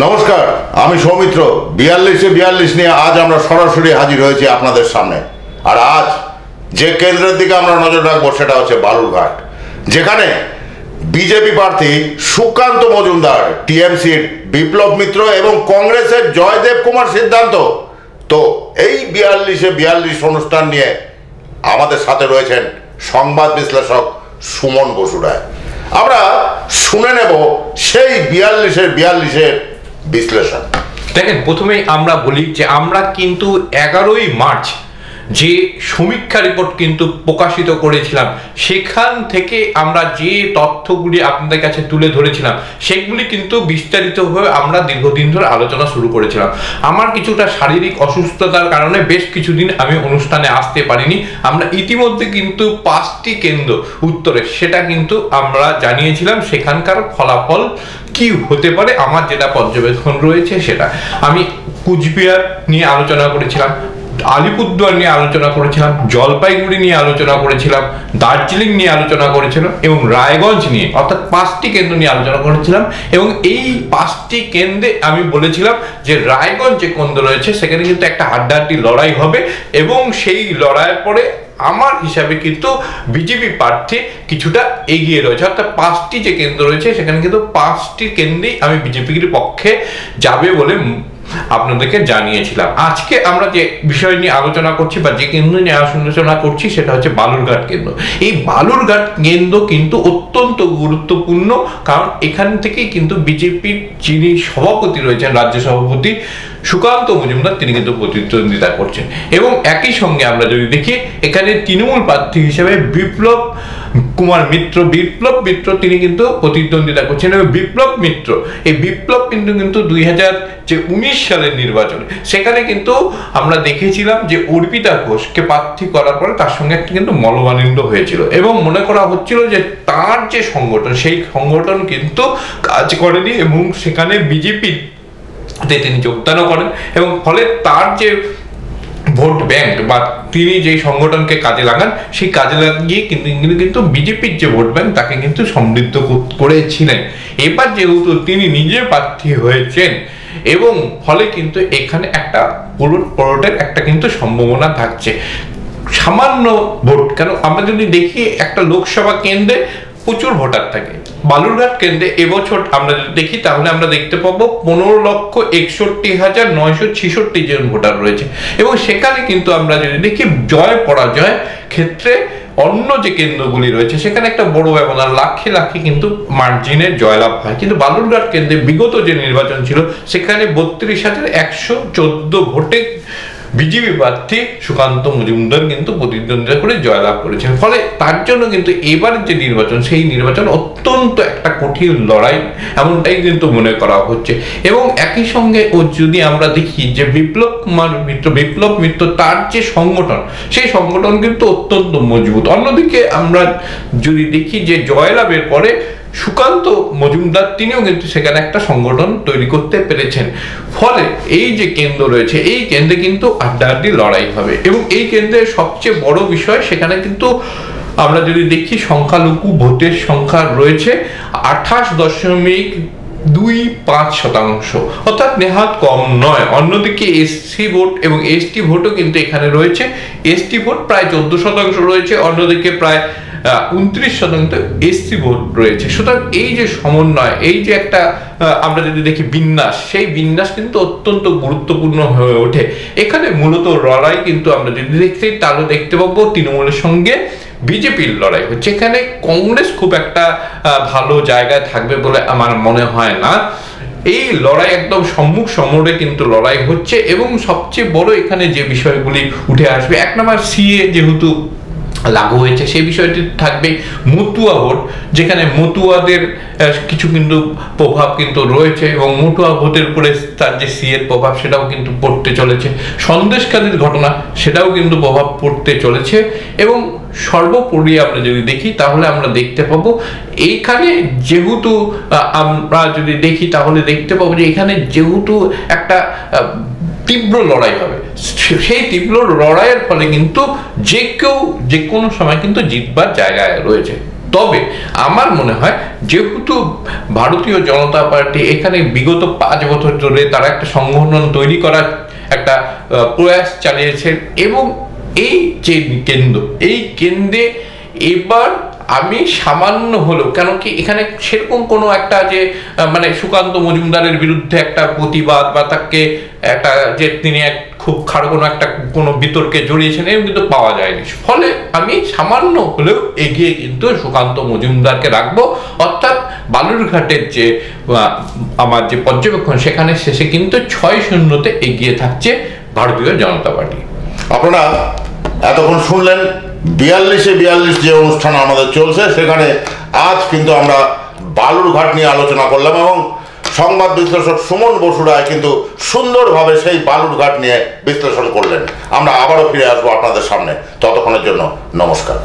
নমস্কার, আমি সৌমিত্র। 42 নিয়ে আজ আমরা সরাসরি হাজির হয়েছি আপনাদের সামনে। আর আজ যে কেন্দ্রের দিকে আমরা নজর রাখবো সেটা হচ্ছে বালুরঘাট, যেখানে বিজেপি প্রার্থী সুকান্ত মজুমদার, টিএমসির বিপ্লব মিত্র এবং কংগ্রেসের জয়দেব কুমার সিদ্ধান্ত। তো এই 42 অনুষ্ঠান নিয়ে আমাদের সাথে রয়েছেন সংবাদ বিশ্লেষক সুমন বসু রায়। আমরা শুনে নেব সেই 42-এর বিশ্লেষণ। দেখেন, প্রথমেই আমরা বলি যে আমরা কিন্তু 11ই মার্চ যে সমীক্ষা রিপোর্ট কিন্তু প্রকাশিত করেছিলাম, সেখান থেকে আমরা যে তথ্যগুলি আপনাদের কাছে তুলে ধরেছিলাম সেগুলি কিন্তু বিস্তারিতভাবে আমরা দীর্ঘদিন ধরে আলোচনা শুরু করেছিলাম। আমার কিছুটা শারীরিক অসুস্থতার কারণে বেশ কিছুদিন আমি অনুষ্ঠানে আসতে পারিনি। আমরা ইতিমধ্যে কিন্তু 5টি কেন্দ্র উত্তরে সেটা কিন্তু আমরা জানিয়েছিলাম, সেখানকার ফলাফল কি হতে পারে আমার যেটা পর্যবেক্ষণ রয়েছে সেটা। আমি কুচবিহার নিয়ে আলোচনা করেছিলাম, আলিপুরদুয়ার নিয়ে আলোচনা করেছিলাম, জলপাইগুড়ি নিয়ে আলোচনা করেছিলাম, দার্জিলিং নিয়ে আলোচনা করেছিলাম এবং রায়গঞ্জ নিয়ে, অর্থাৎ 5টি কেন্দ্র নিয়ে আলোচনা করেছিলাম। এবং এই 5টি কেন্দ্রে আমি বলেছিলাম যে রায়গঞ্জ যে কেন্দ্র রয়েছে সেখানে কিন্তু একটা হাড্ডাহাড্ডি লড়াই হবে এবং সেই লড়াইয়ের পরে আমার হিসাবে কিন্তু বিজেপি প্রার্থী কিছুটা এগিয়ে রয়েছে। অর্থাৎ 5টি যে কেন্দ্র রয়েছে সেখানে কিন্তু 5টি কেন্দ্রেই আমি বিজেপির পক্ষে যাবে বলে আপনাদেরকে জানিয়েছিলাম। আজকে আমরা যে বিষয় নিয়ে আলোচনা করছি বা যে কেন্দ্র নিয়ে আলোচনা করছি সেটা হচ্ছে বালুরঘাট কেন্দ্র। এই বালুরঘাট কেন্দ্র কিন্তু অত্যন্ত গুরুত্বপূর্ণ, কারণ এখান থেকেই কিন্তু বিজেপির যিনি সভাপতি রয়েছেন, রাজ্য সভাপতি সুকান্ত মজুমদার, তিনি কিন্তু প্রতিদ্বন্দ্বিতা করছেন। এবং একই সঙ্গে আমরা যদি দেখি এখানে তৃণমূল প্রার্থী হিসেবে বিপ্লব মিত্র তিনি কিন্তু প্রতিদ্বন্দ্বিতা করছেন। এবং বিপ্লব মিত্র কিন্তু 2019 সালের নির্বাচনে সেখানে কিন্তু আমরা দেখেছিলাম যে অর্পিতা ঘোষকে প্রার্থী করার পরে তার সঙ্গে একটা কিন্তু মনোমালিন্য হয়েছিল এবং মনে করা হচ্ছিল যে তার যে সংগঠন সেই সংগঠন কিন্তু কাজ করেনি এবং সেখানে বিজেপির তিনি যোগদানও করেন এবং ফলে তার যে ভোট ব্যাংক বা তিনি যে সংগঠনকে কাজে লাগান সেই কাজে লাগিয়ে কিন্তু বিজেপির যে ভোট ব্যাংক তাকে কিন্তু সমৃদ্ধ করেছিলেন। এবার যেহেতু তিনি নিজে প্রার্থী হয়েছেন এবং ফলে কিন্তু এখানে একটা পলটের একটা কিন্তু সম্ভাবনা থাকছে। সামান্য ভোট, কেন আমরা যদি দেখি একটা লোকসভা কেন্দ্রে প্রচুর ভোটার থাকে, বালুরঘাট কেন্দ্রে এবছর আমরা যদি দেখি তাহলে আমরা দেখতে পাবো 15,61,966 জন ভোটার রয়েছে এবং সেখানে কিন্তু আমরা যদি দেখি জয় পরাজয় ক্ষেত্রে অন্য যে কেন্দ্রগুলি রয়েছে সেখানে একটা বড় ব্যবধান, লাখে কিন্তু মার্জিনে জয়লাভ হয়। কিন্তু বালুরঘাট কেন্দ্রে বিগত যে নির্বাচন ছিল সেখানে 32,114 ভোটে বিজেপি প্রার্থী সুকান্ত মজুমদার কিন্তু প্রতিদ্বন্দ্বিতা করে জয়লাভ করেছেন। ফলে তার জন্য কিন্তু এবারের যে নির্বাচন সেই নির্বাচন অত্যন্ত একটা কঠিন লড়াই এমনটাই কিন্তু মনে করা হচ্ছে। এবং একই সঙ্গে যদি আমরা দেখি যে বিপ্লব মিত্র তার যে সংগঠন সেই সংগঠন কিন্তু অত্যন্ত মজবুত। অন্যদিকে আমরা যদি দেখি যে জয়লাভের পরে সুকান্ত মজুমদার তিনিও কিন্তু সেখানে একটা সংগঠন তৈরি করতে পেরেছেন। ফলে এই যে কেন্দ্র রয়েছে এই কেন্দ্রে কিন্তু আড্ডাআড্ডি লড়াই হবে এবং এই কেন্দ্রের সবচেয়ে বড় বিষয় সেখানে কিন্তু আমরা যদি দেখি সংখ্যালঘু ভোটের সংখ্যা রয়েছে 28.25%, অর্থাৎ নেহাত কম নয়। অন্যদিকে এসসি ভোট এবং এসটি ভোটও কিন্তু এখানে রয়েছে। এসটি ভোট প্রায় 14% রয়েছে, অন্যদিকে প্রায় 29% এসসি ভোট রয়েছে। সুতরাং এই যে সমন্বয়, এই যে একটা আমরা যদি দেখি বিন্যাস, সেই বিন্যাস কিন্তু অত্যন্ত গুরুত্বপূর্ণ হয়ে ওঠে। এখানে মূলত লড়াই কিন্তু আমরা যদি দেখি তাহলে দেখতে পাবো তৃণমূলের সঙ্গে বিজেপির লড়াই হচ্ছে। এখানে কংগ্রেস খুব একটা ভালো জায়গায় থাকবে বলে আমার মনে হয় না। এই লড়াই একদম সম্মুখ সমরে কিন্তু লড়াই হচ্ছে এবং সবচেয়ে বড় এখানে যে বিষয়গুলি উঠে আসবে, 1 নম্বর সিএ যেহেতু লাগু হয়েছে সেই বিষয়টি থাকবে। মতুয়া ভোট, যেখানে মতুয়াদের কিছু কিন্তু প্রভাব কিন্তু রয়েছে এবং মতুয়া ভোটের উপরে তার যে সিএর প্রভাব সেটাও কিন্তু পড়তে চলেছে। সন্দেশখালীর ঘটনা সেটাও কিন্তু প্রভাব পড়তে চলেছে এবং সর্বোপরি আমরা যদি দেখি তাহলে আমরা দেখতে পাবো এইখানে যেহেতু আমরা যদি দেখি তাহলে দেখতে পাবো যে এখানে যেহেতু একটা তীব্র লড়াই হবে, সেই তীব্র লড়াইয়ের ফলে কিন্তু যে কেউ যে কোনো সময় কিন্তু জিতবার জায়গায় রয়েছে। তবে আমার মনে হয় যেহেতু ভারতীয় জনতা পার্টি এখানে বিগত 5 বছর ধরে তারা একটা সংগঠন তৈরি করার একটা প্রয়াস চালিয়েছে, এবং এই যে কেন্দ্র, এই কেন্দ্রে এবার আমি সামান্য হলেও, কেন কি এখানে সেরকম কোনো একটা যে মানে সুকান্ত মজুমদারের বিরুদ্ধে একটা প্রতিবাদ বা তাকে একটা যে তিনি এক খুব খারাপ কোনো বিতর্কে জড়িয়েছেন এরকম কিন্তু পাওয়া যায়নি। ফলে আমি সামান্য হলেও এগিয়ে কিন্তু সুকান্ত মজুমদারকে রাখবো, অর্থাৎ বালুরঘাটের যে আমার যে পর্যবেক্ষণ সেখানে শেষে কিন্তু 6-0-তে এগিয়ে থাকছে ভারতীয় জনতা পার্টি। আপনারা এতক্ষণ শুনলেন 42 যে অনুষ্ঠান আমাদের চলছে, সেখানে আজ কিন্তু আমরা বালুরঘাট নিয়ে আলোচনা করলাম এবং সংবাদ বিশ্লেষক সুমন বসু রায় কিন্তু সুন্দরভাবে সেই বালুরঘাট নিয়ে বিশ্লেষণ করলেন। আমরা আবারও ফিরে আসবো আপনাদের সামনে, ততক্ষণের জন্য নমস্কার।